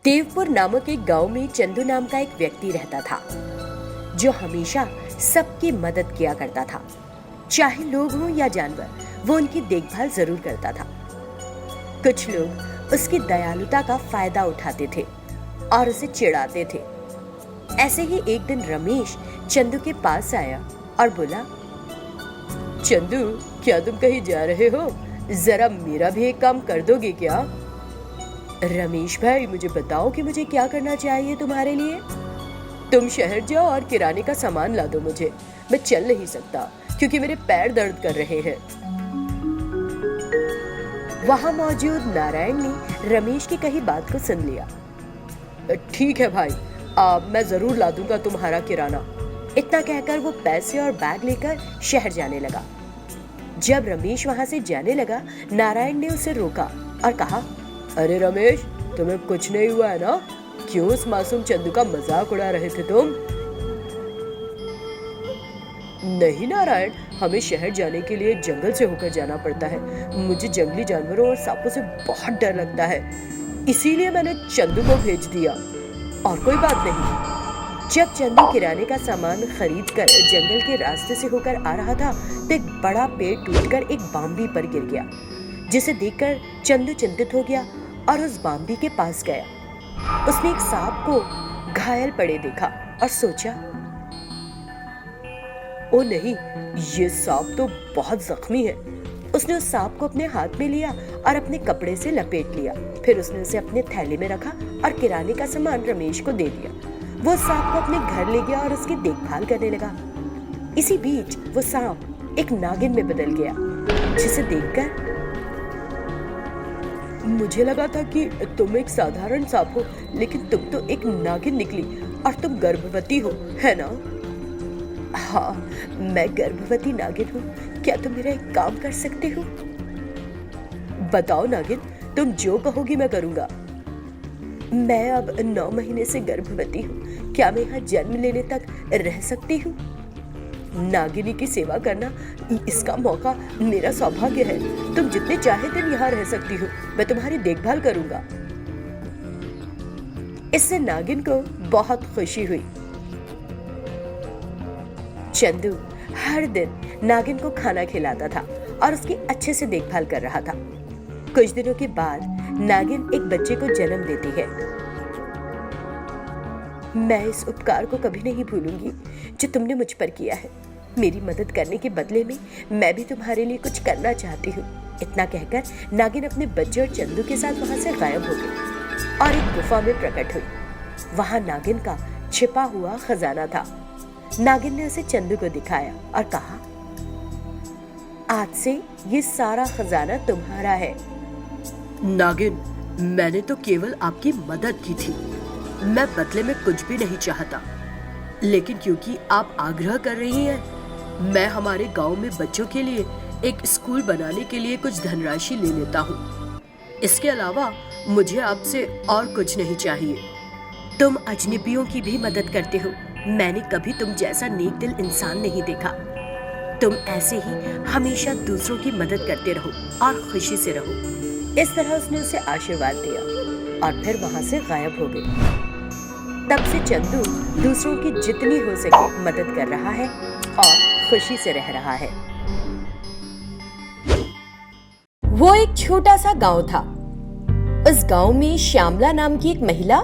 देवपुर नामक एक गांव में चंदू नाम का एक व्यक्ति रहता था जो हमेशा सबकी मदद किया करता था। चाहे लोग हों या जानवर, वो उनकी देखभाल जरूर करता था। कुछ लोग उसकी दयालुता का फायदा उठाते थे और उसे चिढ़ाते थे। ऐसे ही एक दिन रमेश चंदू के पास आया और बोला, चंदू, क्या तुम कहीं जा रहे हो? जरा मेरा भी एक काम कर दोगे क्या? रमेश भाई, मुझे बताओ कि मुझे क्या करना चाहिए तुम्हारे लिए। तुम शहर जाओ और किराने का सामान ला दो मुझे। मैं चल नहीं सकता क्योंकि मेरे पैर दर्द कर रहे हैं। वहां मौजूद नारायण ने रमेश की कही बात को सुन लिया। ठीक है भाई, मैं जरूर ला दूंगा तुम्हारा किराना। इतना कहकर वो पैसे और बैग लेकर शहर जाने लगा। जब रमेश वहां से जाने लगा, नारायण ने उसे रोका और कहा, अरे रमेश, तुम्हें कुछ नहीं हुआ है ना? क्यों उस मासूम चंदू का मजाक उड़ा रहे थे तुम? नहीं नारायण, हमें शहर जाने के लिए जंगल से होकर जाना पड़ता है। मुझे जंगली जानवरों और सांपों से बहुत डर लगता है, इसीलिए मैंने चंदू को भेज दिया, और कोई बात नहीं। जब चंदू किराने का सामान खरीद कर जंगल के रास्ते से होकर आ रहा था तो एक बड़ा पेड़ टूटकर एक बाम्बी पर गिर गया, जिसे देखकर चंदू चिंतित हो गया और उस बाम्बी के पास गया। उसने एक सांप को घायल पड़े देखा और सोचा, ओ नहीं, ये सांप तो बहुत जख्मी है। उसने उस सांप को अपने हाथ में लिया और अपने कपड़े से लपेट लिया। फिर उसने उसे अपने थैले में रखा और किराने का सामान रमेश को दे दिया। वो सांप को अपने घर ले गया और उसकी देखभाल करने लगा। इसी बीच वो सांप एक नागिन में बदल गया, जिसे देखकर मुझे लगा था कि तुम एक साधारण सांप हो, लेकिन तुम तो एक नागिन निकली और तुम गर्भवती हो, है ना? हाँ, मैं गर्भवती नागिन हूँ। क्या तुम मेरा एक काम कर सकते हो? बताओ नागिन, तुम जो कहोगी मैं करूँगा। मैं अब 9 महीने से गर्भवती हूँ। क्या मैं यहाँ जन्म लेने तक रह सकती हूँ? नागिनी की सेवा करना, इसका मौका मेरा सौभाग्य है। तुम जितने चाहे दिन यहाँ रह सकती हो। मैं तुम्हारी देखभाल करूँगा। इससे नागिन को बहुत खुशी हुई। चंदू हर दिन नागिन को खाना खिलाता था और उसकी अच्छे से देखभाल कर रहा था। कुछ दिनों के बाद नागिन एक बच्चे को जन्म देती है। मैं इस उपकार को कभी नहीं भूलूंगी जो तुमने मुझ पर किया है। मेरी मदद करने के बदले में मैं भी तुम्हारे लिए कुछ करना चाहती हूँ। इतना कहकर नागिन अपने बच्चे और चंदू के साथ वहां से गायब हो गई और एक गुफा में प्रकट हुई। वहां नागिन का छिपा हुआ खजाना था। नागिन ने उसे चंदू को दिखाया और कहा, आज से ये सारा खजाना तुम्हारा है। नागिन, मैंने तो केवल आपकी मदद की थी। मैं बदले में कुछ भी नहीं चाहता, लेकिन क्योंकि आप आग्रह कर रही हैं, मैं हमारे गांव में बच्चों के लिए एक स्कूल बनाने के लिए कुछ धनराशि ले लेता हूँ। इसके अलावा मुझे आपसे और कुछ नहीं चाहिए। तुम अजनबियों की भी मदद करते हो। मैंने कभी तुम जैसा नेक दिल इंसान नहीं देखा। तुम ऐसे ही हमेशा दूसरों की मदद करते रहो और खुशी से रहो। इस तरह उसने उसे आशीर्वाद दिया और फिर वहां से गायब हो गई। तब से चंदू दूसरों की जितनी हो सके मदद कर रहा है और खुशी से रह रहा है। वो एक छोटा सा गांव था। उस गांव में श्यामला नाम की एक महिला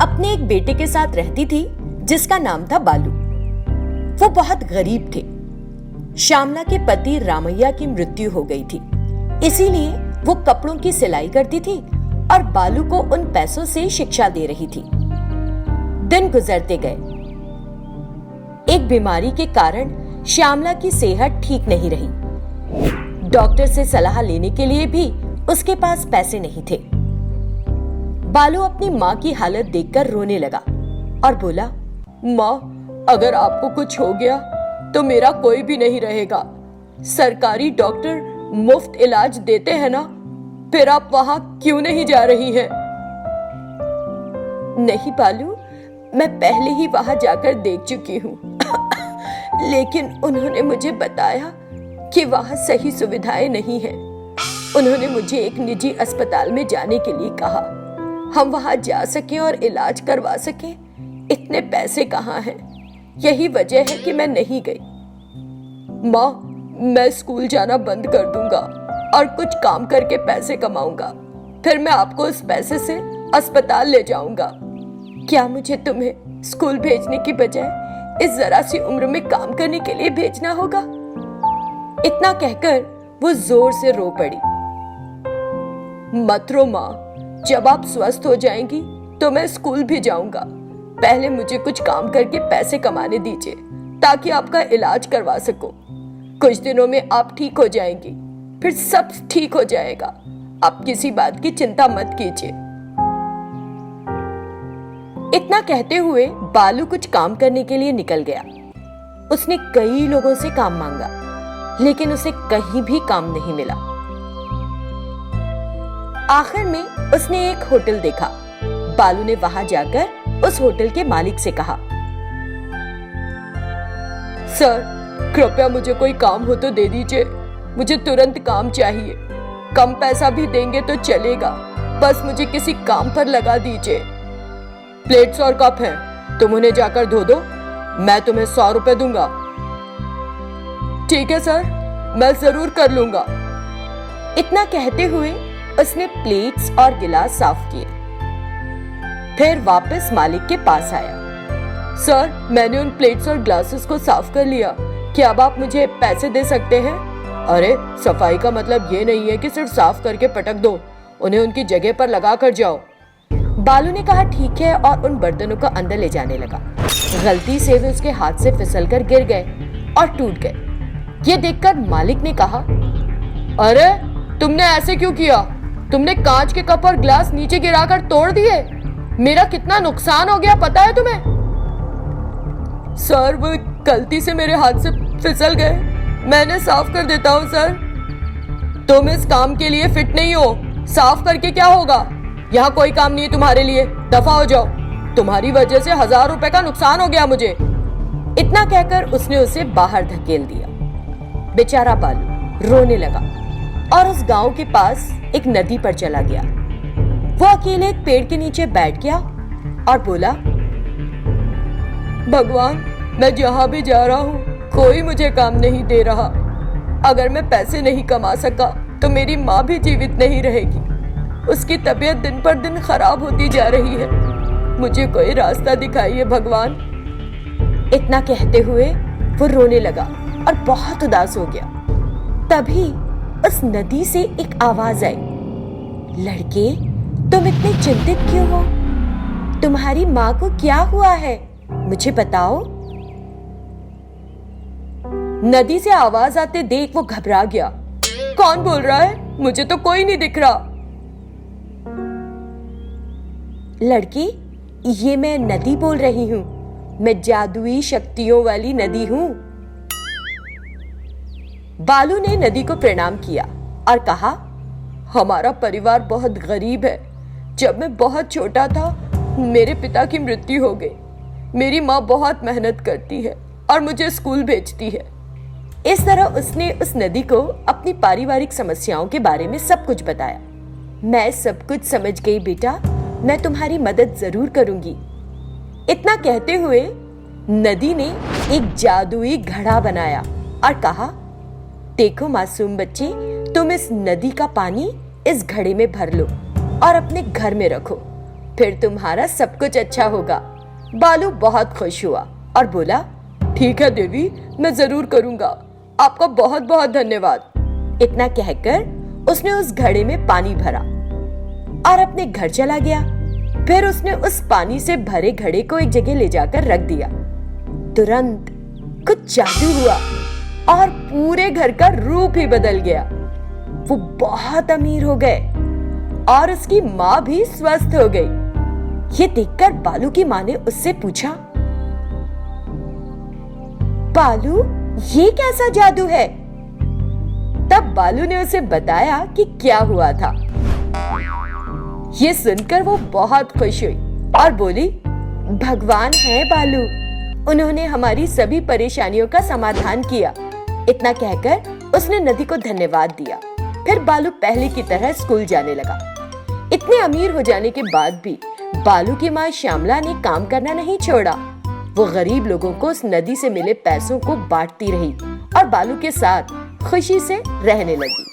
अपने एक बेटे के साथ रहती थी, जिसका नाम था बालू। वो बहुत गरीब थे। श्यामला के पति रामैया की मृत्यु हो गई थी, इसीलिए वो कपड़ों की सिलाई करती थी और बालू को उन पैसों से शिक्षा दे रही थी। दिन गुजरते गए। एक बीमारी के कारण श्यामला की सेहत ठीक नहीं रही। डॉक्टर से सलाह लेने के लिए भी उसके पास पैसे नहीं थे। बालू अपनी माँ की हालत देखकर रोने लगा और बोला, माँ, अगर आपको कुछ हो गया तो मेरा कोई भी नहीं रहेगा। सरकारी डॉक्टर मुफ्त इलाज देते हैं ना, फिर आप वहां क्यों नहीं जा रही हैं? नहीं बालू, मैं पहले ही वहां जाकर देख चुकी हूँ लेकिन उन्होंने मुझे बताया कि वहां सही सुविधाएं नहीं हैं। उन्होंने मुझे एक निजी अस्पताल में जाने के लिए कहा। हम वहां जा सकें और इलाज करवा सकें, इतने पैसे कहाँ हैं? यही वजह है कि मैं नहीं गई। माँ, मैं स्कूल जाना बंद कर दूंगा और कुछ काम करके पैसे कमाऊंगा, फिर मैं आपको उस पैसे से अस्पताल ले जाऊंगा। क्या मुझे तुम्हें स्कूल भेजने की बजाय इस जरा सी उम्र में काम करने के लिए भेजना होगा? इतना कहकर वो जोर से रो पड़ी। मत रो माँ, जब आप स्वस्थ हो जाएंगी तो मैं स्कूल भी जाऊंगा। पहले मुझे कुछ काम करके पैसे कमाने दीजिए ताकि आपका इलाज करवा सकूं। कुछ दिनों में आप ठीक हो जाएंगी, फिर सब ठीक हो जाएगा। आप किसी बात की चिंता मत कीजिए। इतना कहते हुए बालू कुछ काम करने के लिए निकल गया। उसने कई लोगों से काम मांगा, लेकिन उसे कहीं भी काम नहीं मिला। आखिर में उसने एक होटल देखा। बालू ने वहां जाकर उस होटल के मालिक से कहा, सर, कृपया मुझे कोई काम हो तो दे दीजिए। मुझे तुरंत काम चाहिए। कम पैसा भी देंगे तो चलेगा, बस मुझे किसी काम पर लगा दीजिए। प्लेट्स और कप हैं, तुम उन्हें जाकर धो दो। मैं तुम्हें 100 रुपए दूंगा। ठीक है सर, मैं जरूर कर लूंगा। इतना कहते हुए उसने प्लेट्स और गिलास साफ किए। फिर वापस मालिक के पास आया। सर, मैंने उन प्लेट्स और ग्लासेस को साफ कर लिया। क्या अब आप मुझे पैसे दे सकते हैं? अरे, सफाई का मतलब ये नहीं है कि सिर्फ साफ करके पटक दो, उन्हें उनकी जगह पर लगा कर जाओ। बालू ने कहा ठीक है और उन बर्तनों को अंदर ले जाने लगा। गलती से वे उसके हाथ से फिसलकर गिर गए और टूट गए। ये देखकर मालिक ने कहा, अरे, तुमने ऐसे क्यों किया? तुमने कांच के कप और ग्लास नीचे गिराकर तोड़ दिए। मेरा कितना नुकसान हो गया पता है तुम्हें? सर, वो गलती से मेरे हाथ से फिसल गए। मैंने साफ कर देता हूँ सर। तुम इस काम के लिए फिट नहीं हो। साफ करके क्या होगा? यहाँ कोई काम नहीं है तुम्हारे लिए। दफा हो जाओ। तुम्हारी वजह से 1000 रुपए का नुकसान हो गया मुझे। इतना कहकर उसने उसे बाहर धकेल दिया। बेचारा बालू रोने लगा और उस गांव के पास एक नदी पर चला गया। वो अकेले एक पेड़ के नीचे बैठ गया और बोला, भगवान, मैं जहां भी जा रहा हूँ कोई मुझे काम नहीं दे रहा। अगर मैं पैसे नहीं कमा सका तो मेरी माँ भी जीवित नहीं रहेगी। उसकी तबीयत दिन पर दिन खराब होती जा रही है। मुझे कोई रास्ता दिखाइए भगवान। इतना कहते हुए वो रोने लगा और बहुत उदास हो गया। तभी उस नदी से एक आवाज आई, लड़के, तुम इतने चिंतित क्यों हो? तुम्हारी माँ को क्या हुआ है? मुझे बताओ। नदी से आवाज आते देख वो घबरा गया। कौन बोल रहा है? मुझे तो कोई नहीं दिख रहा। लड़की, ये मैं नदी बोल रही हूँ। मैं जादुई शक्तियों वाली नदी हूँ। बालू ने नदी को प्रणाम किया और कहा, हमारा परिवार बहुत गरीब है। जब मैं बहुत छोटा था मेरे पिता की मृत्यु हो गई। मेरी माँ बहुत मेहनत करती है और मुझे स्कूल भेजती है। इस तरह उसने उस नदी को अपनी पारिवारिक समस्याओं के बारे में सब कुछ बताया। मैं सब कुछ समझ गई बेटा, मैं तुम्हारी मदद जरूर करूंगी। इतना कहते हुए नदी ने एक जादुई घड़ा बनाया और कहा, देखो मासूम बच्चे, तुम इस नदी का पानी इस घड़े में भर लो और अपने घर में रखो, फिर तुम्हारा सब कुछ अच्छा होगा। बालू बहुत खुश हुआ और बोला, ठीक है देवी, मैं जरूर करूंगा। आपका बहुत बहुत धन्यवाद। इतना कहकर उसने उस घड़े में पानी भरा और अपने घर चला गया। फिर उसने उस पानी से भरे घड़े को एक जगह ले जाकर रख दिया। तुरंत कुछ जादू हुआ और पूरे घर का रूप ही बदल गया। वो बहुत अमीर हो गए और उसकी माँ भी स्वस्थ हो गई। ये देखकर बालू की माँ ने उससे पूछा, बालू, ये कैसा जादू है? तब बालू ने उसे बताया कि क्या हुआ था। ये सुनकर वो बहुत खुश हुई और बोली, भगवान है बालू, उन्होंने हमारी सभी परेशानियों का समाधान किया। इतना कहकर उसने नदी को धन्यवाद दिया। फिर बालू पहले की तरह स्कूल जाने लगा। इतने अमीर हो जाने के बाद भी बालू की माँ श्यामला ने काम करना नहीं छोड़ा। वो गरीब लोगों को उस नदी से मिले पैसों को बांटती रही और बालू के साथ खुशी से रहने लगी।